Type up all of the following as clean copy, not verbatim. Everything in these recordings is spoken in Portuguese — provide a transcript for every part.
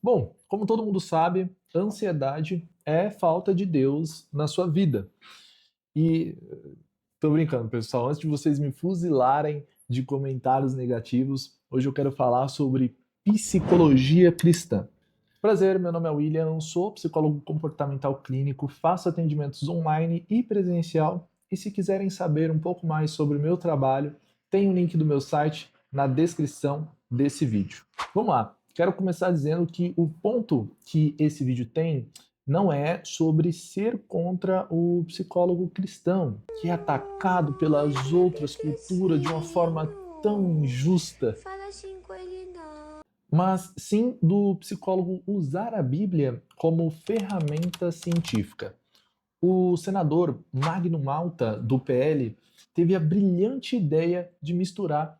Bom, como todo mundo sabe, ansiedade é falta de Deus na sua vida. E tô brincando, pessoal, antes de vocês me fuzilarem de comentários negativos, hoje eu quero falar sobre psicologia cristã. Prazer, meu nome é William, sou psicólogo comportamental clínico, faço atendimentos online e presencial. E se quiserem saber um pouco mais sobre o meu trabalho, tem o link do meu site na descrição desse vídeo. Vamos lá, quero começar dizendo que o ponto que esse vídeo tem não é sobre ser contra o psicólogo cristão, que é atacado pelas outras culturas de uma forma tão injusta, Fala assim com ele não. mas sim do psicólogo usar a Bíblia como ferramenta científica. O senador Magno Malta, do PL, teve a brilhante ideia de misturar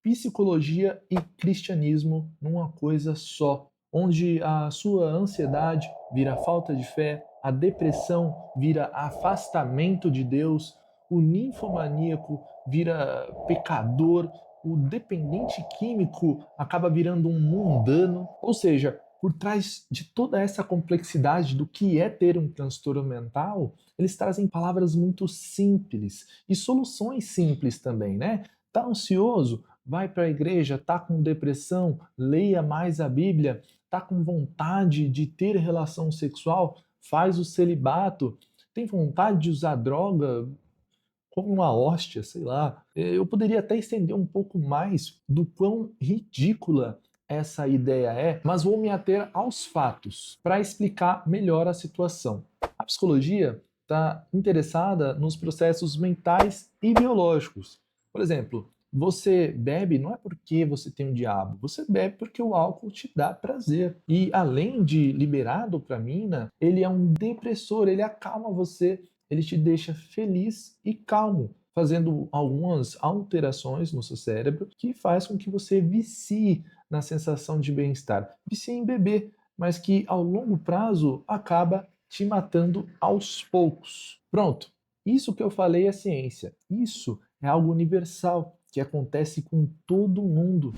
psicologia e cristianismo numa coisa só, onde a sua ansiedade vira falta de fé, a depressão vira afastamento de Deus, o ninfomaníaco vira pecador, o dependente químico acaba virando um mundano. Ou seja, por trás de toda essa complexidade do que é ter um transtorno mental, eles trazem palavras muito simples e soluções simples também, né? Tá ansioso? Vai para a igreja, tá com depressão, leia mais a Bíblia, tá com vontade de ter relação sexual, faz o celibato, tem vontade de usar droga, como uma hóstia, sei lá. Eu poderia até estender um pouco mais do quão ridícula essa ideia é, mas vou me ater aos fatos para explicar melhor a situação. A psicologia está interessada nos processos mentais e biológicos. Por exemplo, você bebe não é porque você tem um diabo, você bebe porque o álcool te dá prazer. E além de liberar dopamina, ele é um depressor, ele acalma você, ele te deixa feliz e calmo, fazendo algumas alterações no seu cérebro que faz com que você vicie na sensação de bem-estar. Vicie em beber, mas que ao longo prazo acaba te matando aos poucos. Pronto. Isso que eu falei é ciência. Isso é algo universal que acontece com todo mundo.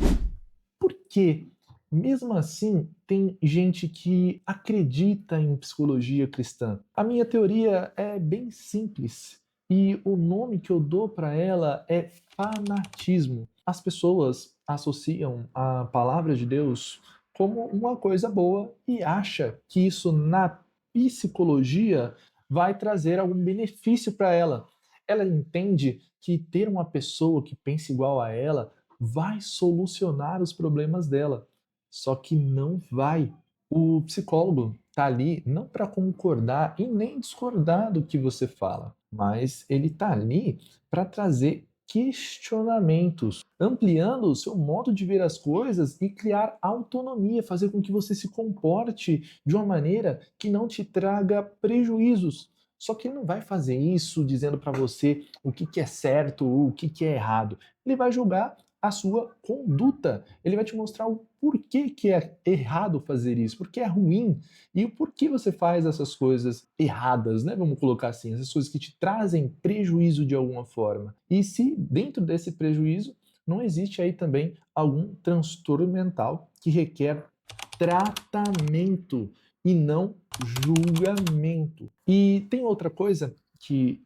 Por quê? Mesmo assim, tem gente que acredita em psicologia cristã. A minha teoria é bem simples e o nome que eu dou para ela é fanatismo. As pessoas associam a palavra de Deus como uma coisa boa e acha que isso na psicologia vai trazer algum benefício para ela. Ela entende que ter uma pessoa que pensa igual a ela vai solucionar os problemas dela. Só que não vai. O psicólogo está ali não para concordar e nem discordar do que você fala, mas ele está ali para trazer questionamentos, ampliando o seu modo de ver as coisas e criar autonomia, fazer com que você se comporte de uma maneira que não te traga prejuízos. Só que ele não vai fazer isso dizendo para você o que é certo ou o que é errado. Ele vai julgar a sua conduta. Ele vai te mostrar o porquê que é errado fazer isso, porque é ruim e o porquê você faz essas coisas erradas, né? Vamos colocar assim, essas coisas que te trazem prejuízo de alguma forma. E se dentro desse prejuízo não existe aí também algum transtorno mental que requer tratamento e não julgamento. E tem outra coisa que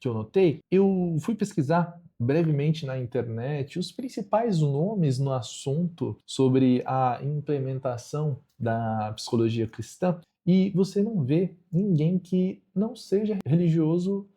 eu notei, eu fui pesquisar brevemente na internet os principais nomes no assunto sobre a implementação da psicologia cristã e você não vê ninguém que não seja religioso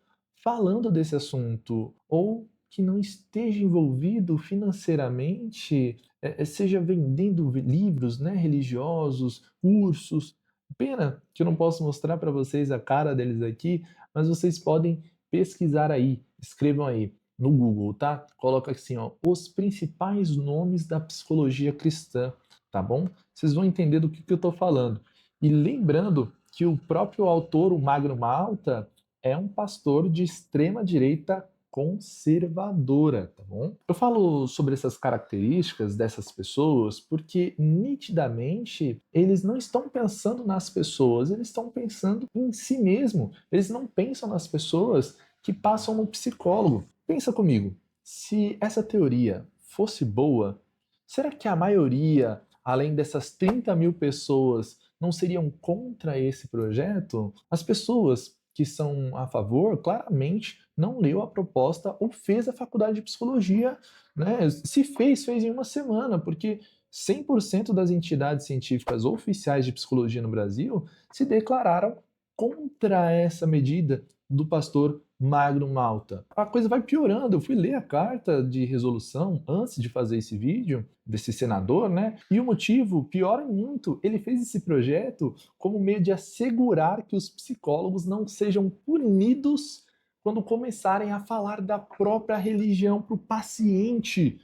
falando desse assunto ou que não esteja envolvido financeiramente, seja vendendo livros, né, religiosos, cursos. Pena que eu não posso mostrar para vocês a cara deles aqui, mas vocês podem pesquisar aí, escrevam aí no Google, tá? Coloca assim, ó, os principais nomes da psicologia cristã, tá bom? Vocês vão entender do que eu estou falando. E lembrando que o próprio autor, o Magno Malta, é um pastor de extrema direita conservadora, tá bom? Eu falo sobre essas características dessas pessoas porque nitidamente eles não estão pensando nas pessoas, eles estão pensando em si mesmo. Eles não pensam nas pessoas que passam no psicólogo. Pensa comigo, se essa teoria fosse boa, será que a maioria, além dessas 30 mil pessoas, não seriam contra esse projeto? As pessoas que são a favor, claramente não leu a proposta ou fez a faculdade de psicologia, né? Se fez, fez em uma semana, porque 100% das entidades científicas oficiais de psicologia no Brasil se declararam contra essa medida do pastor Magno Malta. A coisa vai piorando. Eu fui ler a carta de resolução antes de fazer esse vídeo desse senador, né? E o motivo piora muito. Ele fez esse projeto como meio de assegurar que os psicólogos não sejam punidos quando começarem a falar da própria religião para o paciente.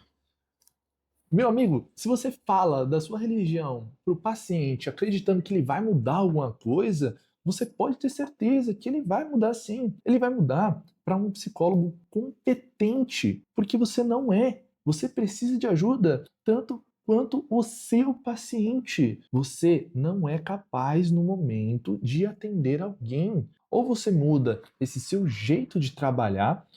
Meu amigo, se você fala da sua religião para o paciente acreditando que ele vai mudar alguma coisa, você pode ter certeza que ele vai mudar sim. Ele vai mudar para um psicólogo competente, porque você não é. Você precisa de ajuda tanto quanto o seu paciente. Você não é capaz no momento de atender alguém. Ou você muda esse seu jeito de trabalhar,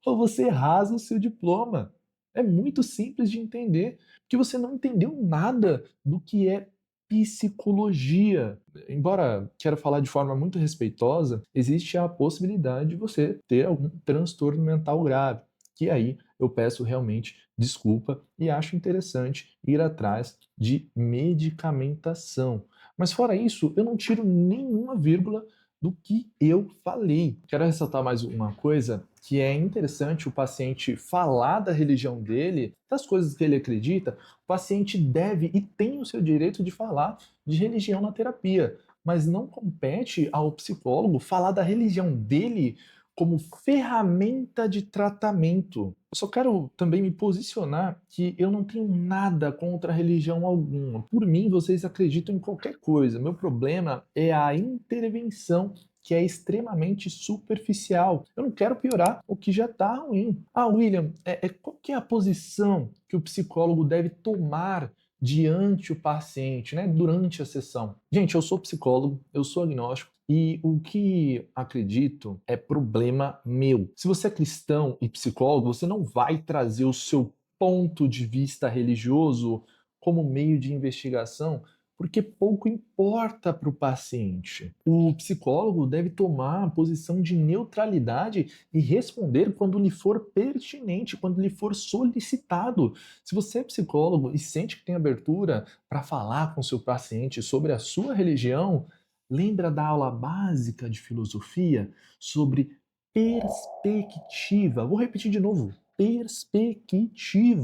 ou você rasa o seu diploma. É muito simples de entender, porque você não entendeu nada do que é psicologia. Embora quero falar de forma muito respeitosa, existe a possibilidade de você ter algum transtorno mental grave, que aí eu peço realmente desculpa e acho interessante ir atrás de medicamentação. Mas fora isso, eu não tiro nenhuma vírgula do que eu falei. Quero ressaltar mais uma coisa, que é interessante o paciente falar da religião dele, das coisas que ele acredita. O paciente deve e tem o seu direito de falar de religião na terapia, mas não compete ao psicólogo falar da religião dele como ferramenta de tratamento. Eu só quero também me posicionar que eu não tenho nada contra religião alguma. Por mim, vocês acreditam em qualquer coisa. Meu problema é a intervenção, que é extremamente superficial. Eu não quero piorar o que já está ruim. Ah, William, qual que é a posição que o psicólogo deve tomar diante o paciente, né, durante a sessão? Gente, eu sou psicólogo, eu sou agnóstico, e o que acredito é problema meu. Se você é cristão e psicólogo, você não vai trazer o seu ponto de vista religioso como meio de investigação, porque pouco importa para o paciente. O psicólogo deve tomar a posição de neutralidade e responder quando lhe for pertinente, quando lhe for solicitado. Se você é psicólogo e sente que tem abertura para falar com seu paciente sobre a sua religião, lembra da aula básica de filosofia sobre perspectiva? Vou repetir de novo. Perspectiva.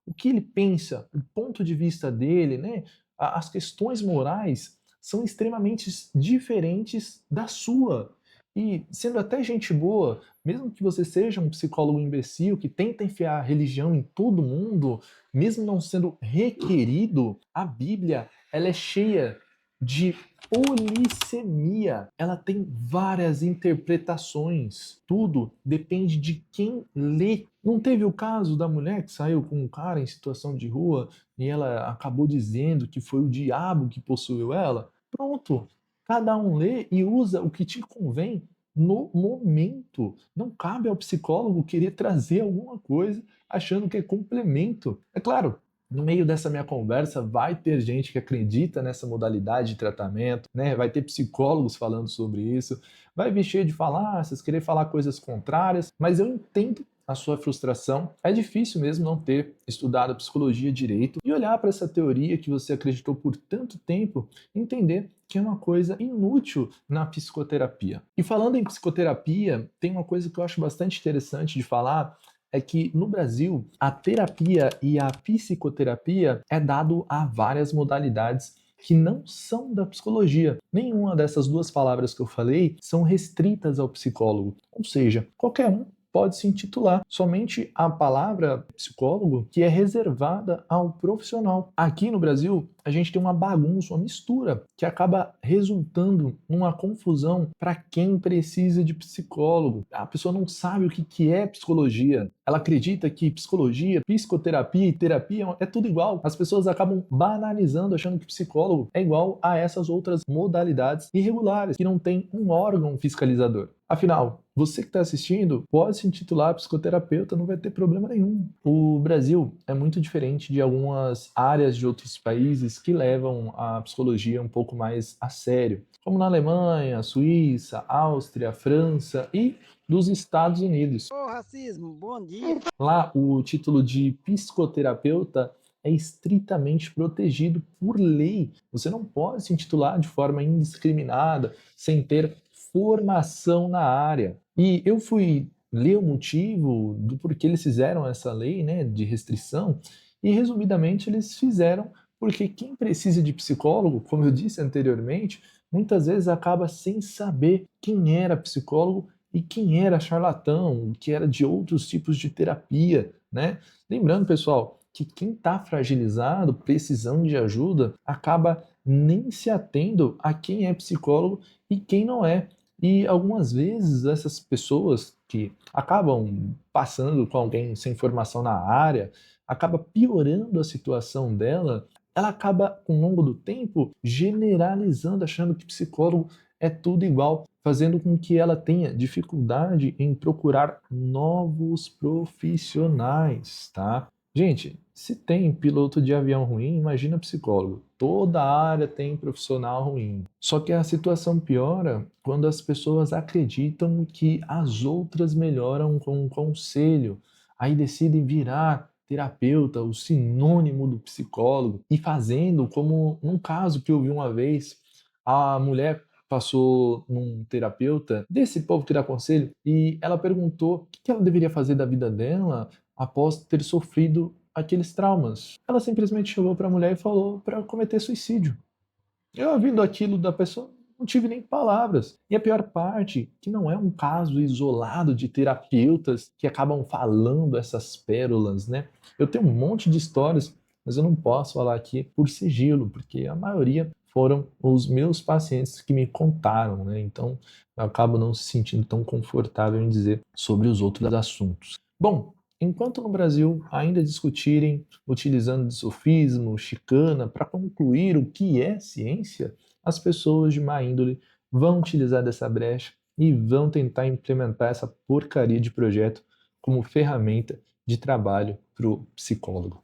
O que ele pensa, o ponto de vista dele, né? As questões morais são extremamente diferentes da sua. E sendo até gente boa, mesmo que você seja um psicólogo imbecil que tenta enfiar a religião em todo mundo, mesmo não sendo requerido, a Bíblia ela é cheia de polissemia. Ela tem várias interpretações. Tudo depende de quem lê. Não teve o caso da mulher que saiu com um cara em situação de rua e ela acabou dizendo que foi o diabo que possuiu ela? Pronto. Cada um lê e usa o que te convém no momento. Não cabe ao psicólogo querer trazer alguma coisa achando que é complemento. É claro, no meio dessa minha conversa vai ter gente que acredita nessa modalidade de tratamento, né? Vai ter psicólogos falando sobre isso, vai vir cheio de falácias, querer falar coisas contrárias, mas eu entendo a sua frustração. É difícil mesmo não ter estudado psicologia direito e olhar para essa teoria que você acreditou por tanto tempo e entender que é uma coisa inútil na psicoterapia. E falando em psicoterapia, tem uma coisa que eu acho bastante interessante de falar, é que no Brasil a terapia e a psicoterapia é dado a várias modalidades que não são da psicologia. Nenhuma dessas duas palavras que eu falei são restritas ao psicólogo. Ou seja, qualquer um pode se intitular. Somente a palavra psicólogo que é reservada ao profissional. Aqui no Brasil, a gente tem uma bagunça, uma mistura, que acaba resultando numa confusão para quem precisa de psicólogo. A pessoa não sabe o que é psicologia. Ela acredita que psicologia, psicoterapia e terapia é tudo igual. As pessoas acabam banalizando, achando que psicólogo é igual a essas outras modalidades irregulares, que não tem um órgão fiscalizador. Afinal, você que está assistindo pode se intitular psicoterapeuta, não vai ter problema nenhum. O Brasil é muito diferente de algumas áreas de outros países que levam a psicologia um pouco mais a sério, como na Alemanha, Suíça, Áustria, França e dos Estados Unidos. Ô, racismo, bom dia. Lá, o título de psicoterapeuta é estritamente protegido por lei. Você não pode se intitular de forma indiscriminada, sem ter formação na área. E eu fui ler o motivo do porquê eles fizeram essa lei, né, de restrição, e resumidamente eles fizeram porque quem precisa de psicólogo, como eu disse anteriormente, muitas vezes acaba sem saber quem era psicólogo e quem era charlatão, que era de outros tipos de terapia, né? Lembrando, pessoal, que quem está fragilizado, precisando de ajuda, acaba nem se atendo a quem é psicólogo e quem não é. E algumas vezes essas pessoas que acabam passando com alguém sem formação na área, acaba piorando a situação dela, ela acaba, com o longo do tempo, generalizando, achando que psicólogo é tudo igual, fazendo com que ela tenha dificuldade em procurar novos profissionais, tá? Gente, se tem piloto de avião ruim, imagina psicólogo. Toda área tem profissional ruim. Só que a situação piora quando as pessoas acreditam que as outras melhoram com um conselho. Aí decidem virar terapeuta, o sinônimo do psicólogo, e fazendo como num caso que eu vi uma vez, a mulher passou num terapeuta desse povo que dá conselho e ela perguntou o que ela deveria fazer da vida dela após ter sofrido aqueles traumas. Ela simplesmente chegou para a mulher e falou para cometer suicídio. Eu ouvindo aquilo da pessoa, não tive nem palavras. E a pior parte, que não é um caso isolado de terapeutas que acabam falando essas pérolas, né? Eu tenho um monte de histórias, mas eu não posso falar aqui por sigilo, porque a maioria foram os meus pacientes que me contaram, né? Então, eu acabo não se sentindo tão confortável em dizer sobre os outros assuntos. Bom, enquanto no Brasil ainda discutirem utilizando de sofismo, chicana para concluir o que é ciência, as pessoas de má índole vão utilizar dessa brecha e vão tentar implementar essa porcaria de projeto como ferramenta de trabalho para o psicólogo.